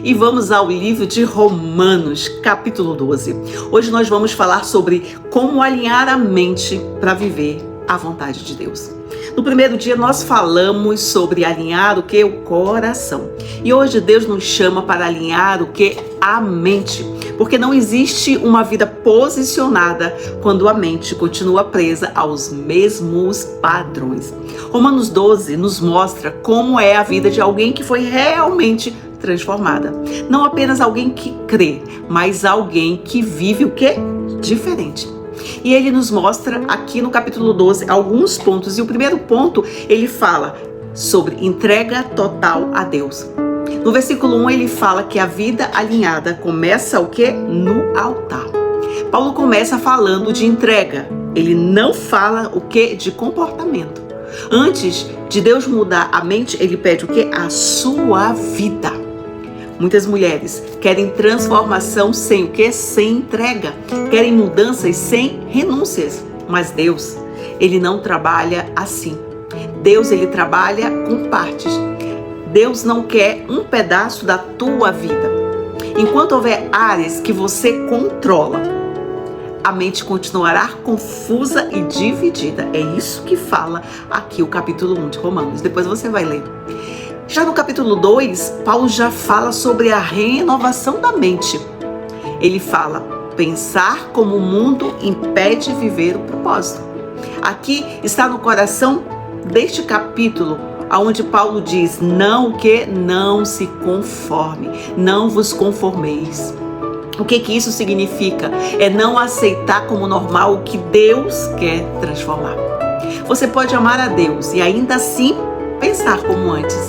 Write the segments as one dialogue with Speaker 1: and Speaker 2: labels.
Speaker 1: E vamos ao livro de Romanos, capítulo 12. Hoje nós vamos falar sobre como alinhar a mente para viver a vontade de Deus. No primeiro dia nós falamos sobre alinhar o que? O coração. E hoje Deus nos chama para alinhar o que? A mente. Porque não existe uma vida posicionada quando a mente continua presa aos mesmos padrões. Romanos 12 nos mostra como é a vida de alguém que foi realmente transformada. Não apenas alguém que crê, mas alguém que vive o que? Diferente. E ele nos mostra aqui no capítulo 12 alguns pontos. E o primeiro ponto, ele fala sobre entrega total a Deus. No versículo 1 ele fala que a vida alinhada começa o quê? No altar. Paulo começa falando de entrega. Ele não fala o quê? De comportamento. Antes de Deus mudar a mente, ele pede o quê? A sua vida. Muitas mulheres querem transformação sem o quê? Sem entrega. Querem mudanças sem renúncias. Mas Deus, ele não trabalha assim. Deus, ele trabalha com partes. Deus não quer um pedaço da tua vida. Enquanto houver áreas que você controla, a mente continuará confusa e dividida. É isso que fala aqui o capítulo 1 de Romanos. Depois você vai ler. Já no capítulo 2, Paulo já fala sobre a renovação da mente. Ele fala, pensar como o mundo impede viver o propósito. Aqui está no coração deste capítulo, onde Paulo diz, não se conforme, não vos conformeis. O que isso significa? É não aceitar como normal o que Deus quer transformar. Você pode amar a Deus e ainda assim pensar como antes.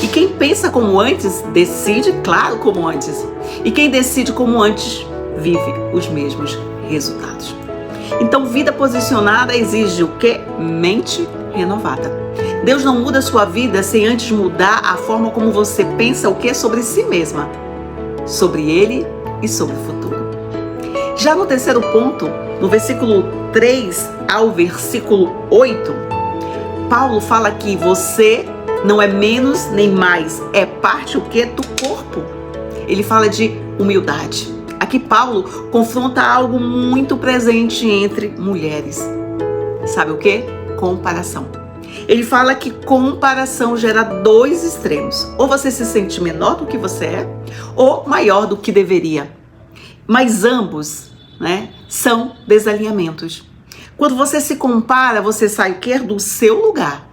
Speaker 1: E quem pensa como antes, decide, claro, como antes. E quem decide como antes, vive os mesmos resultados. Então, vida posicionada exige o quê? Mente renovada. Deus não muda a sua vida sem antes mudar a forma como você pensa o quê? Sobre si mesma, sobre Ele e sobre o futuro. Já no terceiro ponto, no versículo 3 ao versículo 8, Paulo fala que você não é menos nem mais, é parte o quê? Do corpo. Ele fala de humildade. Aqui Paulo confronta algo muito presente entre mulheres. Sabe o quê? Comparação. Ele fala que comparação gera dois extremos. Ou você se sente menor do que você é, ou maior do que deveria. Mas ambos, são desalinhamentos. Quando você se compara, você sai o quê? Do seu lugar.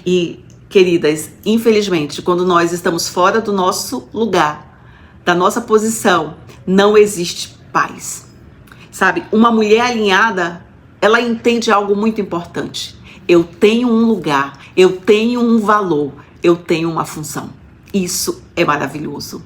Speaker 1: E, queridas, infelizmente, quando nós estamos fora do nosso lugar, da nossa posição, não existe paz. Sabe, uma mulher alinhada, ela entende algo muito importante. Eu tenho um lugar, eu tenho um valor, eu tenho uma função. Isso é maravilhoso.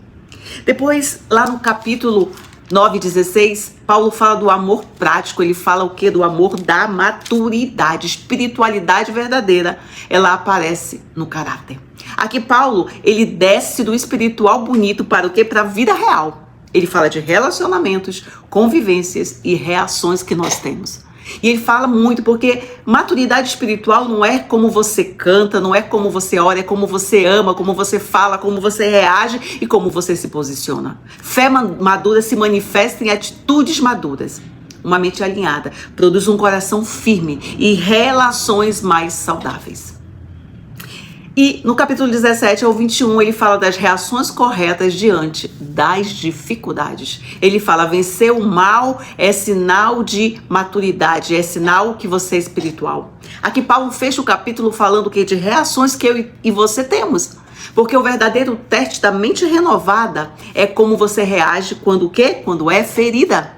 Speaker 1: Depois, lá no capítulo 9:16, Paulo fala do amor prático. Ele fala o quê? Do amor da maturidade. Espiritualidade verdadeira, ela aparece no caráter. Aqui Paulo, ele desce do espiritual bonito para o quê? Para a vida real. Ele fala de relacionamentos, convivências e reações que nós temos. E ele fala muito porque maturidade espiritual não é como você canta, não é como você ora, é como você ama, como você fala, como você reage e como você se posiciona. Fé madura se manifesta em atitudes maduras. Uma mente alinhada produz um coração firme e relações mais saudáveis. E no capítulo 17 ao 21, ele fala das reações corretas diante das dificuldades. Ele fala, vencer o mal é sinal de maturidade, é sinal que você é espiritual. Aqui Paulo fecha o capítulo falando que de reações que eu e você temos. Porque o verdadeiro teste da mente renovada é como você reage quando o quê? Quando é ferida.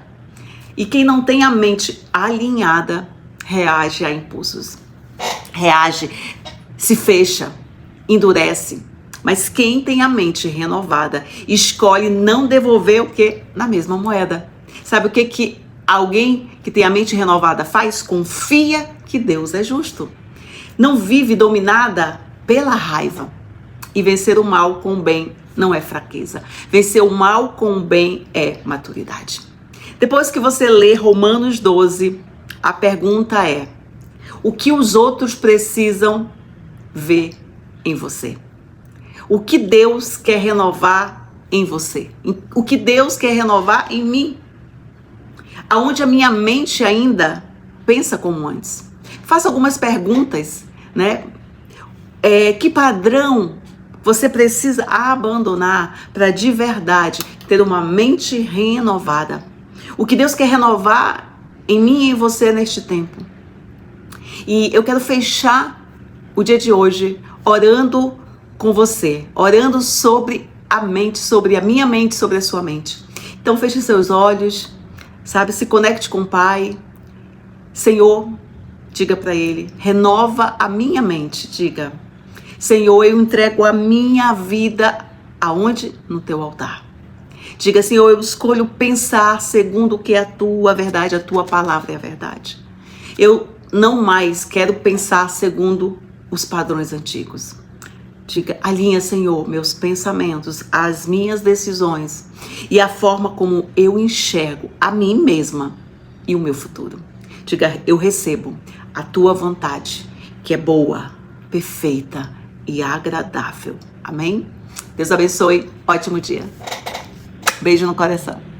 Speaker 1: E quem não tem a mente alinhada, reage a impulsos. Reage, se fecha, endurece. Mas quem tem a mente renovada escolhe não devolver o que? Na mesma moeda. Sabe o que alguém que tem a mente renovada faz? Confia que Deus é justo. Não vive dominada pela raiva. E vencer o mal com o bem não é fraqueza. Vencer o mal com o bem é maturidade. Depois que você lê Romanos 12, a pergunta é: o que os outros precisam ver em você? o que Deus quer renovar em você, o que Deus quer renovar em mim, aonde a minha mente ainda pensa como antes. Faça algumas perguntas, né? Que padrão você precisa abandonar para de verdade ter uma mente renovada? O que Deus quer renovar em mim e em você neste tempo? E eu quero fechar o dia de hoje orando com você, orando sobre a mente, sobre a minha mente, sobre a sua mente. Então feche seus olhos, sabe? Se conecte com o Pai. Senhor, diga para Ele, renova a minha mente, diga: Senhor, eu entrego a minha vida aonde? No teu altar. Diga: Senhor, eu escolho pensar segundo o que é a tua verdade, a tua palavra é a verdade. Eu não mais quero pensar segundo os padrões antigos. Diga: alinha, Senhor, meus pensamentos, as minhas decisões e a forma como eu enxergo a mim mesma e o meu futuro. Diga: eu recebo a tua vontade, que é boa, perfeita e agradável. Amém? Deus abençoe. Ótimo dia. Beijo no coração.